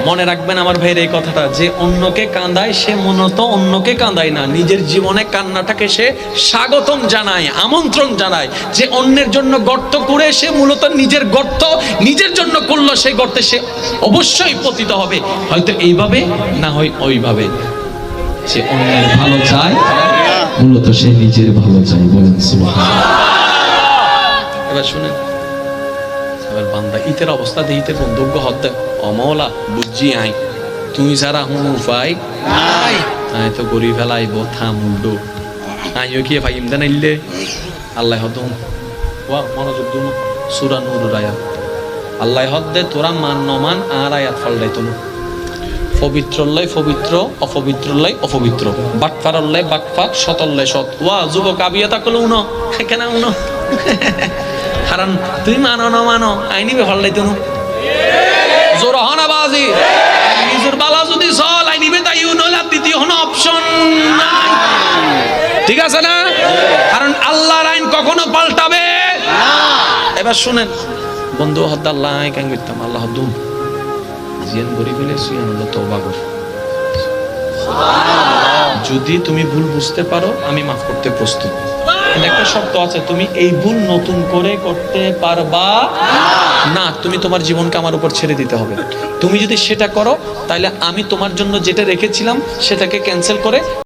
মনে রাখবেন আমার ভাইয়ের এই কথাটা, যে অন্যকে কাঁদায় সে মূলত অন্যকে কাঁদায় না, নিজের জীবনে কান্নাটাকে সে স্বাগতম জানায়, আমন্ত্রণ জানায়। যে অন্যের জন্য গর্ত করে সে মূলত নিজের গর্ত নিজের জন্য করলো, সেই গর্তে সে অবশ্যই পতিত হবে, হয়তো এইভাবে না হয় ওইভাবে। যে অন্যের ভালো চায় মূলত সে নিজের ভালো চায়। বলেন সুবহানাল্লাহ। এবার শুনেন, এবার বান্দা ইতের অবস্থা দিয়ে ইতের বন্ধুজ্ঞ হদ অমলা বুঝছি আই তুই যারা হুন উপায় নাই, তাই তো গড়ি ফেলাইব থামুন্ডো আইও কি ভাই ইমদান আইলে আল্লাহ হদ ওয়া মনোযোগ দুন সূরা নূর আয়াত আল্লাহ হদ দে তোরা মান নমান আর আয়াত ফলদাই তো পবিত্রল্লাই পবিত্র, অপবিত্রল্লাই অপবিত্র, বাটফারল্লাই বাটফার, সতল্লাই সৎ। ওয়া যুবক আবিয়াতা কল উনো কেন উনো কারণ তুই মানো না মানো আইনিবে ফলদাই তো জোর হনা বাজি নিজের বালা যদি চল আইনিবে তাই উনলা দ্বিতীয় হন অপশন নাই। ঠিক আছে না? কারণ আল্লাহর আইন কখনো পাল্টাবে না। এবার শুনেন বন্ধু হদ্দ আল্লাহ কেন করতাম আল্লাহ হদ্দুম জিয়ান গরি ফেলে সুয়ান আল্লাহ তওবা কর। যদি তুমি ভুল বুঝতে পারো আমি মাফ করতে প্রস্তুত। একটা শর্ত আছে, তুমি এই ভুল নতুন করে করতে পারবা না, তুমি তোমার জীবনকে আমার উপর ছেড়ে দিতে হবে। তুমি যদি সেটা করো তাহলে আমি তোমার জন্য যেটা রেখেছিলাম সেটাকে ক্যান্সেল করে